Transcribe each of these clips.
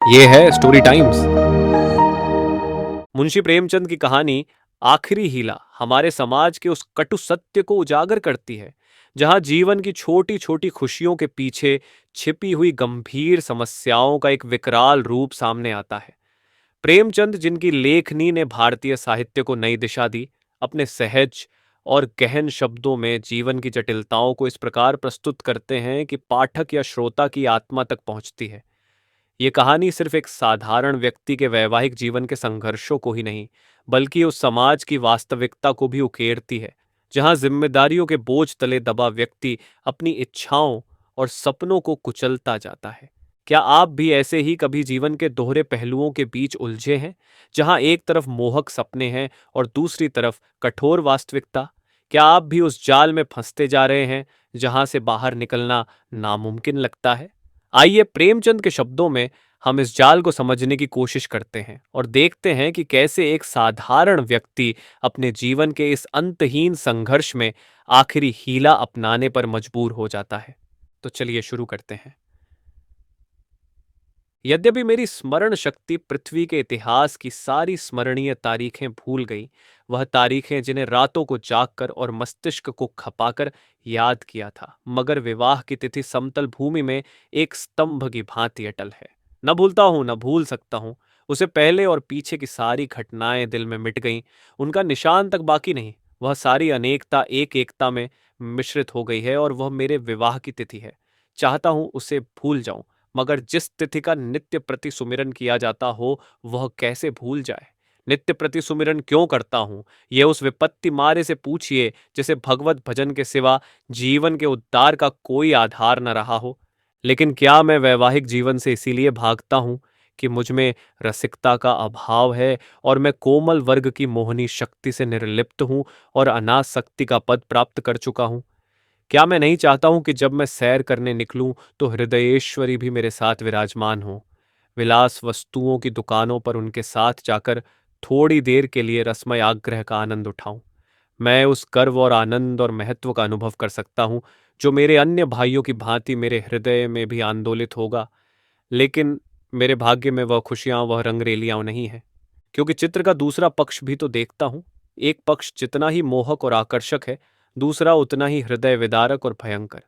ये है story times. Munshi Premchand की कहानी आखिरी हीला हमारे समाज के उस कटु सत्य को उजागर करती है जहां जीवन की छोटी छोटी खुशियों के पीछे छिपी हुई गंभीर समस्याओं का एक विकराल रूप सामने आता है। प्रेमचंद, जिनकी लेखनी ने भारतीय साहित्य को नई दिशा दी, अपने सहज और गहन शब्दों में जीवन की जटिलताओं को इस प्रकार प्रस्तुत करते हैं कि पाठक या श्रोता की आत्मा तक पहुंचती है। ये कहानी सिर्फ एक साधारण व्यक्ति के वैवाहिक जीवन के संघर्षों को ही नहीं, बल्कि उस समाज की वास्तविकता को भी उकेरती है, जहां जिम्मेदारियों के बोझ तले दबा व्यक्ति अपनी इच्छाओं और सपनों को कुचलता जाता है। क्या आप भी ऐसे ही कभी जीवन के दोहरे पहलुओं के बीच उलझे हैं, जहां एक तरफ मोहक सपने हैं और दूसरी तरफ कठोर वास्तविकता? क्या आप भी उस जाल में फंसते जा रहे हैं जहां से बाहर निकलना नामुमकिन लगता है? आइए प्रेमचंद के शब्दों में हम इस जाल को समझने की कोशिश करते हैं और देखते हैं कि कैसे एक साधारण व्यक्ति अपने जीवन के इस अंतहीन संघर्ष में आखिरी हीला अपनाने पर मजबूर हो जाता है। तो चलिए शुरू करते हैं। यद्यपि मेरी स्मरण शक्ति पृथ्वी के इतिहास की सारी स्मरणीय तारीखें भूल गई, वह तारीखें जिन्हें रातों को जागकर और मस्तिष्क को खपाकर याद किया था, मगर विवाह की तिथि समतल भूमि में एक स्तंभ की भांति अटल है। न भूलता हूं, न भूल सकता हूं। उसे पहले और पीछे की सारी घटनाएं दिल में मिट गईं, उनका निशान तक बाकी नहीं। वह सारी अनेकता एक एकता में मिश्रित हो गई है और वह मेरे विवाह की तिथि है। चाहता हूं उसे भूल जाऊं, मगर जिस तिथि का नित्य प्रति सुमिरन किया जाता हो, वह कैसे भूल जाए? नित्य प्रति सुमिरन क्यों करता हूं, यह उस विपत्ति मारे से पूछिए जिसे भगवत भजन के सिवा जीवन के उद्धार का कोई आधार न रहा हो। लेकिन क्या मैं वैवाहिक जीवन से इसीलिए भागता हूं कि मुझ में रसिकता का अभाव है और मैं कोमल वर्ग की मोहनी शक्ति से निर्लिप्त हूं और अनासक्ति का पद प्राप्त कर चुका हूं? क्या मैं नहीं चाहता हूं कि जब मैं सैर करने निकलूं तो हृदयेश्वरी भी मेरे साथ विराजमान हो, विलास वस्तुओं की दुकानों पर उनके साथ जाकर थोड़ी देर के लिए रसमय आग्रह का आनंद उठाऊं? मैं उस गर्व और आनंद और महत्व का अनुभव कर सकता हूं जो मेरे अन्य भाइयों की भांति मेरे हृदय में भी आंदोलित होगा। लेकिन मेरे भाग्य में वह खुशियां, वह रंगरेलियां नहीं है, क्योंकि चित्र का दूसरा पक्ष भी तो देखता हूं। एक पक्ष जितना ही मोहक और आकर्षक है, दूसरा उतना ही हृदय विदारक और भयंकर।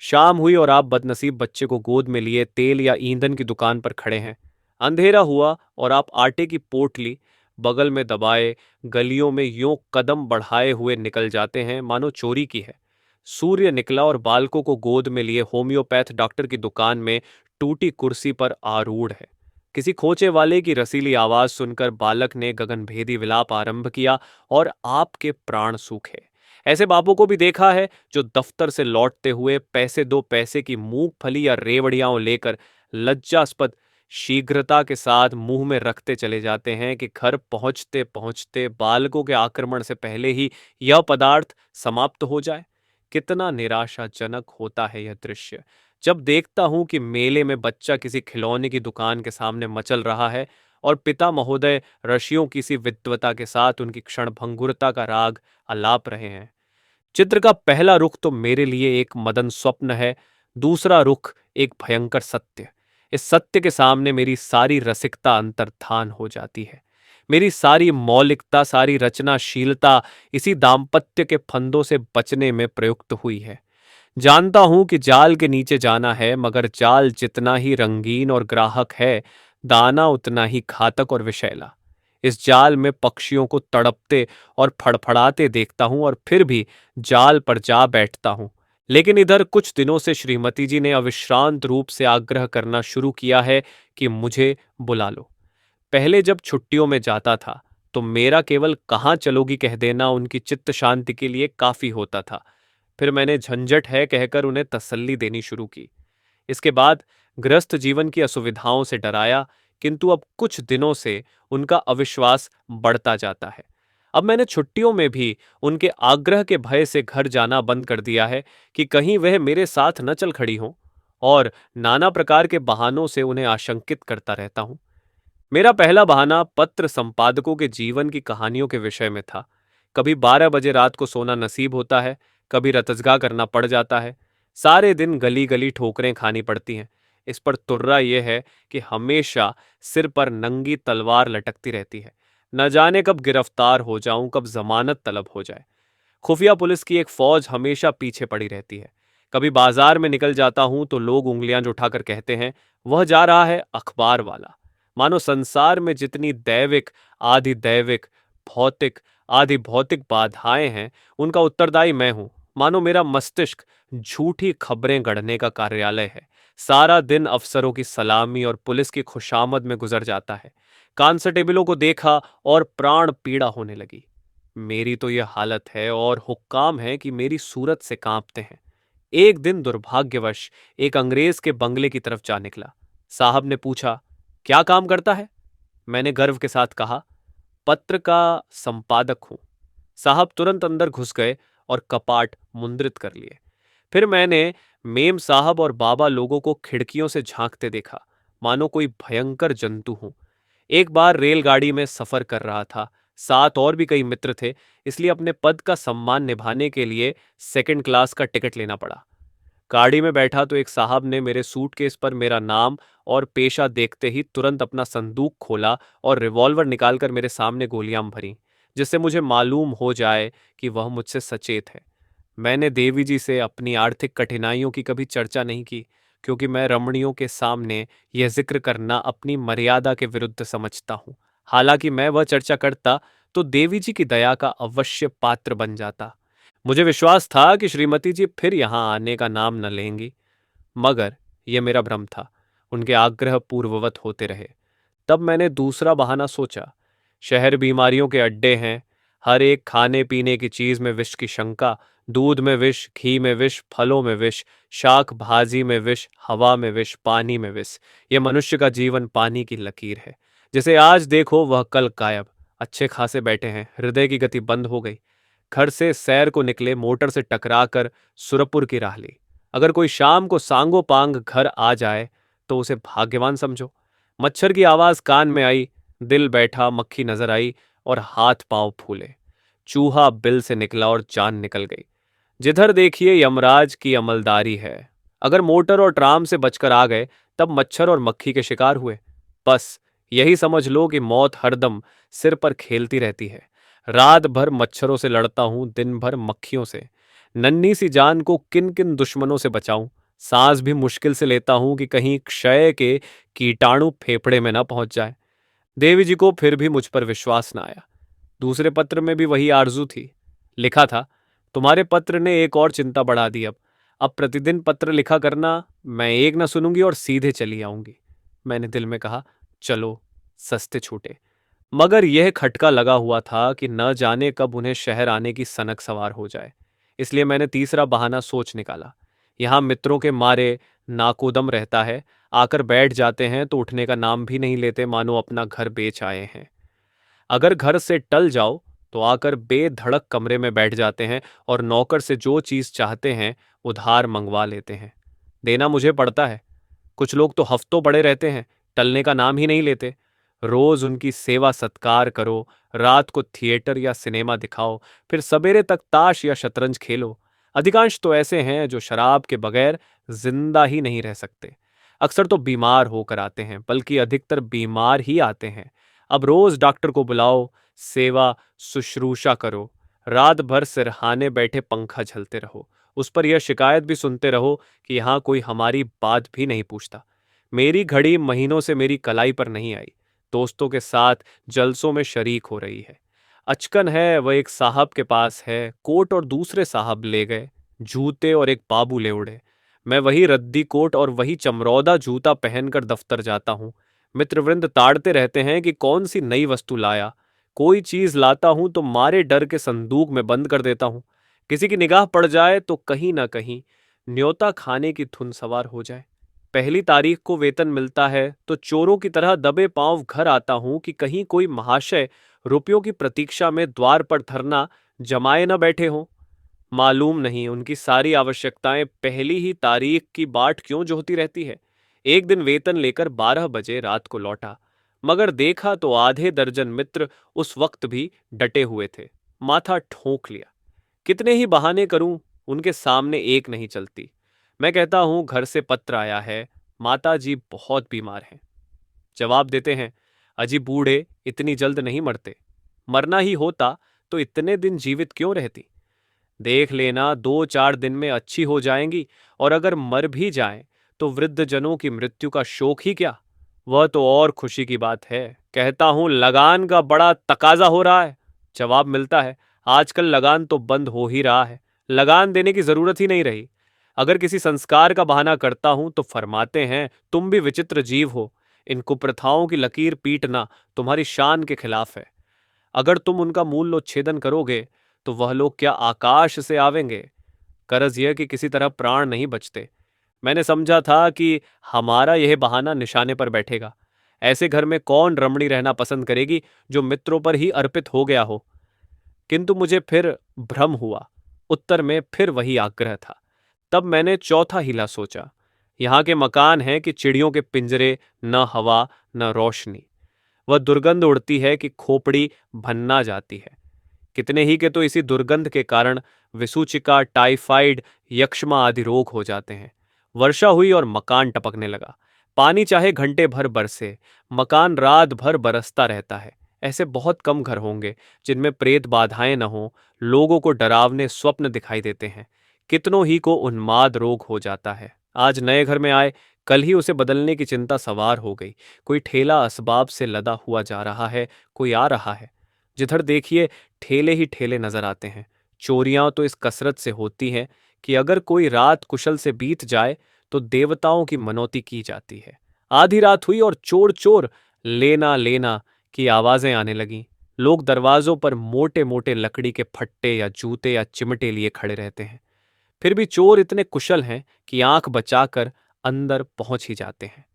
शाम हुई और आप बदनसीब बच्चे को गोद में लिए तेल या ईंधन की दुकान पर खड़े हैं। अंधेरा हुआ और आप आटे की पोटली बगल में दबाए गलियों में यूं कदम बढ़ाए हुए निकल जाते हैं मानो चोरी की है। सूर्य निकला और बालकों को गोद में लिए होम्योपैथ डॉक्टर की दुकान में टूटी कुर्सी पर आरूढ़ है। किसी खोचे वाले की रसीली आवाज सुनकर बालक ने गगनभेदी विलाप आरंभ किया और आपके प्राण सूखे। ऐसे बापों को भी देखा है जो दफ्तर से लौटते हुए पैसे दो पैसे की मूंगफली या रेवड़ियां लेकर लज्जास्पद शीघ्रता के साथ मुंह में रखते चले जाते हैं कि घर पहुंचते पहुंचते बालकों के आक्रमण से पहले ही यह पदार्थ समाप्त हो जाए। कितना निराशाजनक होता है यह दृश्य जब देखता हूं कि मेले में बच्चा किसी खिलौने की दुकान के सामने मचल रहा है और पिता महोदय ऋषियों की सी विद्वता के साथ उनकी क्षणभंगुरता का राग अलाप रहे हैं। चित्र का पहला रुख तो मेरे लिए एक मदन स्वप्न है, दूसरा रुख एक भयंकर सत्य। इस सत्य के सामने मेरी सारी रसिकता अंतर्धान हो जाती है। मेरी सारी मौलिकता, सारी रचनाशीलता इसी दाम्पत्य के फंदों से बचने में प्रयुक्त हुई है। जानता हूं कि जाल के नीचे जाना है, मगर जाल जितना ही रंगीन और ग्राहक है, दाना उतना ही घातक और विषैला। इस जाल में पक्षियों को तड़पते और फड़फड़ाते देखता हूं और फिर भी जाल पर जा बैठता हूं। लेकिन इधर कुछ दिनों से श्रीमती जी ने अविश्रांत रूप से आग्रह करना शुरू किया है कि मुझे बुला लो। पहले जब छुट्टियों में जाता था तो मेरा केवल कहाँ चलोगी कह देना उनकी चित्त शांति के लिए काफी होता था। फिर मैंने झंझट है कहकर उन्हें तसल्ली देनी शुरू की। इसके बाद गृहस्थ जीवन की असुविधाओं से डराया, किंतु अब कुछ दिनों से उनका अविश्वास बढ़ता जाता है। अब मैंने छुट्टियों में भी उनके आग्रह के भय से घर जाना बंद कर दिया है कि कहीं वह मेरे साथ न चल खड़ी हों, और नाना प्रकार के बहानों से उन्हें आशंकित करता रहता हूं। मेरा पहला बहाना पत्र संपादकों के जीवन की कहानियों के विषय में था। कभी 12 बजे रात को सोना नसीब होता है, कभी रतजगा करना पड़ जाता है। सारे दिन गली गली ठोकरें खानी पड़ती हैं। इस पर तुर्रा यह है कि हमेशा सिर पर नंगी तलवार लटकती रहती है। न जाने कब गिरफ्तार हो जाऊं, कब जमानत तलब हो जाए। खुफिया पुलिस की एक फौज हमेशा पीछे पड़ी रहती है। कभी बाजार में निकल जाता हूं तो लोग उंगलियां उठाकर कहते हैं, वह जा रहा है अखबार वाला। मानो संसार में जितनी दैविक, आधि दैविक, भौतिक, आधि भौतिक बाधाएं हैं, उनका उत्तरदायी मैं हूं। मानो मेरा मस्तिष्क झूठी खबरें गढ़ने का कार्यालय है। सारा दिन अफसरों की सलामी और पुलिस की खुशामद में गुजर जाता है। कांस्टेबलों को देखा और प्राण पीड़ा होने लगी। मेरी तो यह हालत है और हुक्काम है कि मेरी सूरत से कांपते हैं। एक दिन दुर्भाग्यवश एक अंग्रेज के बंगले की तरफ जा निकला। साहब ने पूछा, क्या काम करता है? मैंने गर्व के साथ कहा, पत्र का संपादक हूं। साहब तुरंत अंदर घुस गए और कपाट मुंद्रित कर लिए। फिर मैंने मेम साहब और बाबा लोगों को खिड़कियों से झांकते देखा, मानो कोई भयंकर जंतु हूं। एक बार रेलगाड़ी में सफर कर रहा था। साथ और भी कई मित्र थे, इसलिए अपने पद का सम्मान निभाने के लिए सेकंड क्लास का टिकट लेना पड़ा। गाड़ी में बैठा तो एक साहब ने मेरे सूटकेस पर मेरा नाम और पेशा देखते ही तुरंत अपना संदूक खोला और रिवॉल्वर निकालकर मेरे सामने गोलियां भरीं, जिससे मुझे मालूम हो जाए कि वह मुझसे सचेत है। मैंने देवी जी से अपनी आर्थिक कठिनाइयों की कभी चर्चा नहीं की, क्योंकि मैं रमणियों के सामने यह जिक्र करना अपनी मर्यादा के विरुद्ध समझता हूँ। हालांकि मैं वह चर्चा करता तो देवी जी की दया का अवश्य पात्र बन जाता। मुझे विश्वास था कि श्रीमती जी फिर यहाँ आने का नाम न लेंगी, मगर यह मेरा भ्रम था। उनके आग्रह पूर्ववत होते रहे। तब मैंने दूसरा बहाना सोचा। शहर बीमारियों के अड्डे हैं। हर एक खाने पीने की चीज में विष की शंका। दूध में विष, घी में विष, फलों में विष, शाक भाजी में विष, हवा में विष, पानी में विष। यह मनुष्य का जीवन पानी की लकीर है। जिसे आज देखो वह कल गायब। अच्छे खासे बैठे हैं, हृदय की गति बंद हो गई। घर से सैर को निकले, मोटर से टकराकर सुरपुर की राह ली। अगर कोई शाम को सांगो पांग घर आ जाए तो उसे भाग्यवान समझो। मच्छर की आवाज कान में आई, दिल बैठा, मक्खी नजर आई और हाथ पांव फूले। चूहा बिल से निकला और जान निकल गई। जिधर देखिए यमराज की अमलदारी है। अगर मोटर और ट्राम से बचकर आ गए तब मच्छर और मक्खी के शिकार हुए। बस यही समझ लो कि मौत हरदम सिर पर खेलती रहती है। रात भर मच्छरों से लड़ता हूं, दिन भर मक्खियों से। नन्ही सी जान को किन किन दुश्मनों से बचाऊं। सांस भी मुश्किल से लेता हूं कि कहीं क्षय के कीटाणु फेफड़े में न पहुंच जाए। देवी जी को फिर भी मुझ पर विश्वास न आया। दूसरे पत्र में भी वही आरजू थी। लिखा था, तुम्हारे पत्र ने एक और चिंता बढ़ा दी। अब प्रतिदिन पत्र लिखा करना। मैं एक न सुनूंगी और सीधे चली आऊंगी। मैंने दिल में कहा, चलो सस्ते छूटे। मगर यह खटका लगा हुआ था कि न जाने कब उन्हें शहर आने की सनक सवार हो जाए। इसलिए मैंने तीसरा बहाना सोच निकाला। यहाँ मित्रों के मारे नाकोदम रहता है। आकर बैठ जाते हैं तो उठने का नाम भी नहीं लेते, मानो अपना घर बेच आए हैं। अगर घर से टल जाओ तो आकर बेधड़क कमरे में बैठ जाते हैं और नौकर से जो चीज चाहते हैं उधार मंगवा लेते हैं। देना मुझे पड़ता है। कुछ लोग तो हफ्तों पड़े रहते हैं, टलने का नाम ही नहीं लेते। रोज उनकी सेवा सत्कार करो, रात को थिएटर या सिनेमा दिखाओ, फिर सवेरे तक ताश या शतरंज खेलो। अधिकांश तो ऐसे हैं जो शराब के बगैर जिंदा ही नहीं रह सकते। अक्सर तो बीमार होकर आते हैं, बल्कि अधिकतर बीमार ही आते हैं। अब रोज डॉक्टर को बुलाओ, सेवा शुश्रूषा करो, रात भर सिरहाने बैठे पंखा झलते रहो, उस पर यह शिकायत भी सुनते रहो कि यहाँ कोई हमारी बात भी नहीं पूछता। मेरी घड़ी महीनों से मेरी कलाई पर नहीं आई। दोस्तों के साथ जलसों में शरीक हो रही है। अचकन है वह एक साहब के पास है, कोट और दूसरे साहब ले गए, जूते और एक बाबू ले उड़े। मैं वही रद्दी कोट और वही चमरौदा जूता पहनकर दफ्तर जाता हूँ। मित्रवृंद ताड़ते रहते हैं कि कौन सी नई वस्तु लाया। कोई चीज लाता हूं तो मारे डर के संदूक में बंद कर देता हूं। किसी की निगाह पड़ जाए तो कहीं ना कहीं न्योता खाने की धुन सवार हो जाए। पहली तारीख को वेतन मिलता है तो चोरों की तरह दबे पांव घर आता हूं कि कहीं कोई महाशय रुपयों की प्रतीक्षा में द्वार पर धरना जमाए न बैठे हों। मालूम नहीं उनकी सारी आवश्यकताएं पहली ही तारीख की बाट क्यों जोहती रहती है। एक दिन वेतन लेकर 12 बजे रात को लौटा, मगर देखा तो आधे दर्जन मित्र उस वक्त भी डटे हुए थे। माथा ठोंक लिया। कितने ही बहाने करूं, उनके सामने एक नहीं चलती। मैं कहता हूं घर से पत्र आया है, माता जी बहुत बीमार हैं। जवाब देते हैं, अजी बूढ़े इतनी जल्द नहीं मरते। मरना ही होता तो इतने दिन जीवित क्यों रहती। देख लेना 2-4 दिन में अच्छी हो जाएंगी, और अगर मर भी जाएं तो वृद्धजनों की मृत्यु का शोक ही क्या, वह तो और खुशी की बात है। कहता हूं लगान का बड़ा तकाजा हो रहा है। जवाब मिलता है, आजकल लगान तो बंद हो ही रहा है, लगान देने की जरूरत ही नहीं रही। अगर किसी संस्कार का बहाना करता हूं तो फरमाते हैं, तुम भी विचित्र जीव हो, इन कुप्रथाओं की लकीर पीटना तुम्हारी शान के खिलाफ है। अगर तुम उनका मूल्योच्छेदन करोगे तो वह लोग क्या आकाश से आवेंगे। गरज यह कि किसी तरह प्राण नहीं बचते। मैंने समझा था कि हमारा यह बहाना निशाने पर बैठेगा। ऐसे घर में कौन रमणी रहना पसंद करेगी जो मित्रों पर ही अर्पित हो गया हो। किंतु मुझे फिर भ्रम हुआ। उत्तर में फिर वही आग्रह था। तब मैंने चौथा हीला सोचा। यहाँ के मकान हैं कि चिड़ियों के पिंजरे, न हवा न रोशनी। वह दुर्गंध उड़ती है कि खोपड़ी भन्ना जाती है। कितने ही के तो इसी दुर्गंध के कारण विसूचिका, टाइफाइड, यक्ष्मा आदि रोग हो जाते हैं। वर्षा हुई और मकान टपकने लगा। पानी चाहे घंटे भर बरसे, मकान रात भर बरसता रहता है। ऐसे बहुत कम घर होंगे जिनमें प्रेत बाधाएं न हों। लोगों को डरावने स्वप्न दिखाई देते हैं। कितनों ही को उन्माद रोग हो जाता है। आज नए घर में आए, कल ही उसे बदलने की चिंता सवार हो गई। कोई ठेला असबाब से लदा हुआ जा रहा है, कोई आ रहा है। जिधर देखिए ठेले ही ठेले नजर आते हैं। चोरियां तो इस कसरत से होती हैं कि अगर कोई रात कुशल से बीत जाए तो देवताओं की मनौती की जाती है। आधी रात हुई और चोर चोर, लेना लेना की आवाजें आने लगीं। लोग दरवाजों पर मोटे मोटे लकड़ी के फट्टे या जूते या चिमटे लिए खड़े रहते हैं। फिर भी चोर इतने कुशल हैं कि आंख बचाकर अंदर पहुंच ही जाते हैं।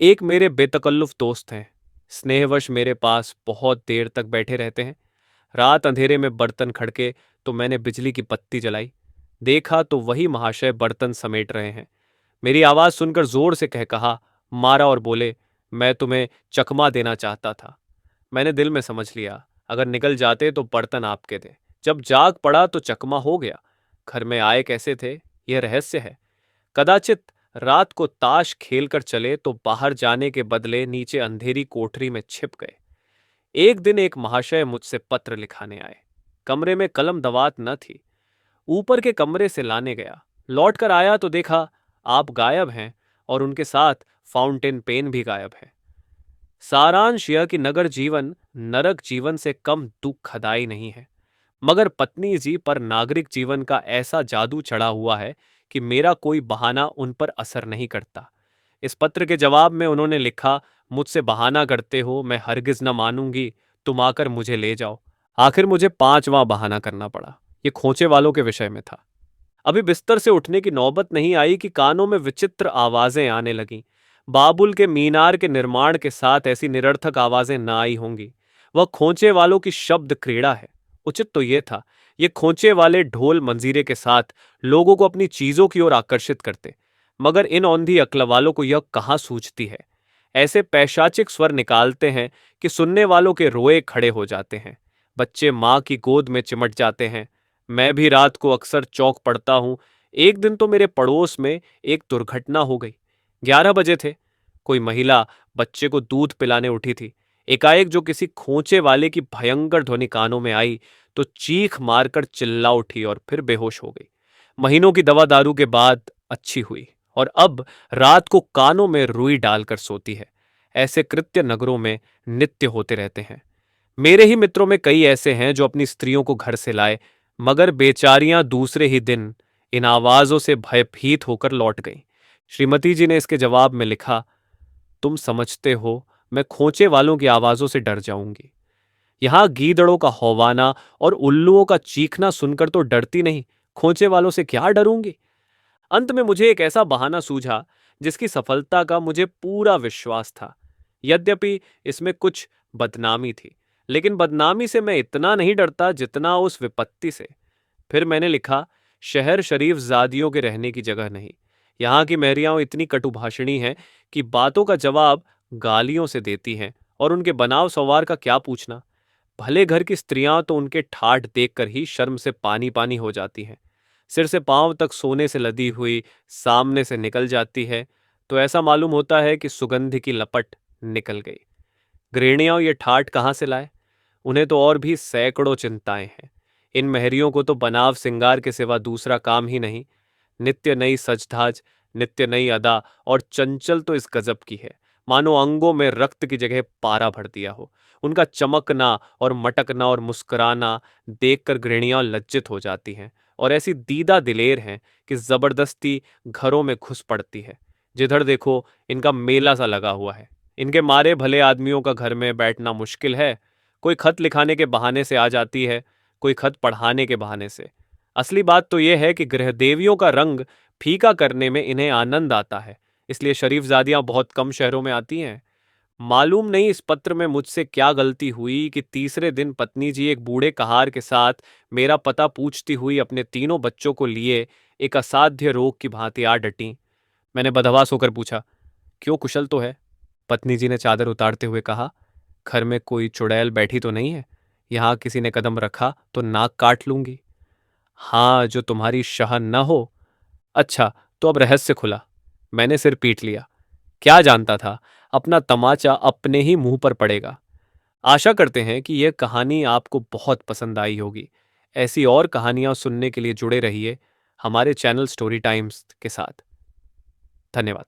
एक मेरे बेतकल्लुफ दोस्त हैं। स्नेहवश मेरे पास बहुत देर तक बैठे रहते हैं। रात अंधेरे में बर्तन खड़के तो मैंने बिजली की बत्ती जलाई। देखा तो वही महाशय बर्तन समेट रहे हैं। मेरी आवाज सुनकर जोर से कह कहा मारा और बोले, मैं तुम्हें चकमा देना चाहता था। मैंने दिल में समझ लिया, अगर निकल जाते तो बर्तन आपके थे। जब जाग पड़ा तो चकमा हो गया। घर में आए कैसे थे, यह रहस्य है। कदाचित रात को ताश खेलकर चले तो बाहर जाने के बदले नीचे अंधेरी कोठरी में छिप गए। एक दिन एक महाशय मुझसे पत्र लिखाने आए। कमरे में कलम दवात न थी। ऊपर के कमरे से लाने गया। लौट कर आया तो देखा आप गायब हैं, और उनके साथ फाउंटेन पेन भी गायब है। सारांश यह कि नगर जीवन नरक जीवन से कम दुखदाई नहीं है, मगर पत्नी जी पर नागरिक जीवन का ऐसा जादू चढ़ा हुआ है कि मेरा कोई बहाना उन पर असर नहीं करता। इस पत्र के जवाब में उन्होंने लिखा, मुझसे बहाना करते हो, मैं हरगिज न मानूंगी, तुम आकर मुझे ले जाओ। आखिर मुझे 5वां बहाना करना पड़ा। ये खोचे वालों के विषय में था। अभी बिस्तर से उठने की नौबत नहीं आई कि कानों में विचित्र आवाजें आने लगीं। बाबुल के मीनार के निर्माण के साथ ऐसी निरर्थक आवाजें न आई होंगी। वह खोचे वालों की शब्द क्रीड़ा है। उचित तो यह था, ये खोचे वाले ढोल मंजीरे के साथ लोगों को अपनी चीजों की ओर आकर्षित करते, मगर इन औंधी अक्ल वालों को यह कहाँ सूझती है। ऐसे पैशाचिक स्वर निकालते हैं कि सुनने वालों के रोए खड़े हो जाते हैं। बच्चे माँ की गोद में चिमट जाते हैं। मैं भी रात को अक्सर चौंक पड़ता हूं। एक दिन तो मेरे पड़ोस में एक दुर्घटना हो गई। 11 बजे थे। कोई महिला बच्चे को दूध पिलाने उठी थी। एकाएक जो किसी खोचे वाले की भयंकर ध्वनि कानों में आई तो चीख मारकर चिल्ला उठी और फिर बेहोश हो गई। महीनों की दवा दारू के बाद अच्छी हुई, और अब रात को कानों में रुई डालकर सोती है। ऐसे कृत्य नगरों में नित्य होते रहते हैं। मेरे ही मित्रों में कई ऐसे हैं जो अपनी स्त्रियों को घर से लाए, मगर बेचारियां दूसरे ही दिन इन आवाजों से भयभीत होकर लौट गईं। श्रीमती जी ने इसके जवाब में लिखा, तुम समझते हो मैं खोचे वालों की आवाजों से डर जाऊंगी। यहां गीदड़ों का हौवाना और उल्लुओं का चीखना सुनकर तो डरती नहीं, खोचे वालों से क्या डरूंगी। अंत में मुझे एक ऐसा बहाना सूझा जिसकी सफलता का मुझे पूरा विश्वास था। यद्यपि इसमें कुछ बदनामी थी, लेकिन बदनामी से मैं इतना नहीं डरता जितना उस विपत्ति से। फिर मैंने लिखा, शहर शरीफ जादियों के रहने की जगह नहीं। यहाँ की महरियाओं इतनी कटुभाषिणी हैं कि बातों का जवाब गालियों से देती हैं, और उनके बनाव स्वभाव का क्या पूछना। भले घर की स्त्रियां तो उनके ठाठ देखकर ही शर्म से पानी पानी हो जाती हैं। सिर से पांव तक सोने से लदी हुई सामने से निकल जाती है तो ऐसा मालूम होता है कि सुगंध की लपट निकल गई। गृहिणियां ये ठाठ कहाँ से लाए? उन्हें तो और भी सैकड़ों चिंताएं हैं। इन महरियों को तो बनाव सिंगार के सिवा दूसरा काम ही नहीं। नित्य नई सजधाज, नित्य नई अदा, और चंचल तो इस गजब की है मानो अंगों में रक्त की जगह पारा भर दिया हो। उनका चमकना और मटकना और मुस्कुराना देखकर गृहिणियां लज्जित हो जाती हैं और ऐसी दीदा दिलेर हैं कि जबरदस्ती घरों में घुस पड़ती है। जिधर देखो इनका मेला सा लगा हुआ है। इनके मारे भले आदमियों का घर में बैठना मुश्किल है। कोई खत लिखाने के बहाने से आ जाती है, कोई खत पढ़ाने के बहाने से। असली बात तो यह है कि गृहदेवियों का रंग फीका करने में इन्हें आनंद आता है, इसलिए शरीफजादियां बहुत कम शहरों में आती हैं। मालूम नहीं इस पत्र में मुझसे क्या गलती हुई कि तीसरे दिन पत्नी जी एक बूढ़े कहार के साथ मेरा पता पूछती हुई अपने तीनों बच्चों को लिए एक असाध्य रोग की भांति आ डटी। मैंने बदहवास होकर पूछा, क्यों, कुशल तो है? पत्नी जी ने चादर उतारते हुए कहा, घर में कोई चुड़ैल बैठी तो नहीं है? यहां किसी ने कदम रखा तो नाक काट लूंगी। हाँ, जो तुम्हारी शह न हो। अच्छा, तो अब रहस्य खुला। मैंने सिर पीट लिया। क्या जानता था अपना तमाचा अपने ही मुंह पर पड़ेगा। आशा करते हैं कि यह कहानी आपको बहुत पसंद आई होगी। ऐसी और कहानियां सुनने के लिए जुड़े रहिए हमारे चैनल स्टोरी टाइम्स के साथ। धन्यवाद।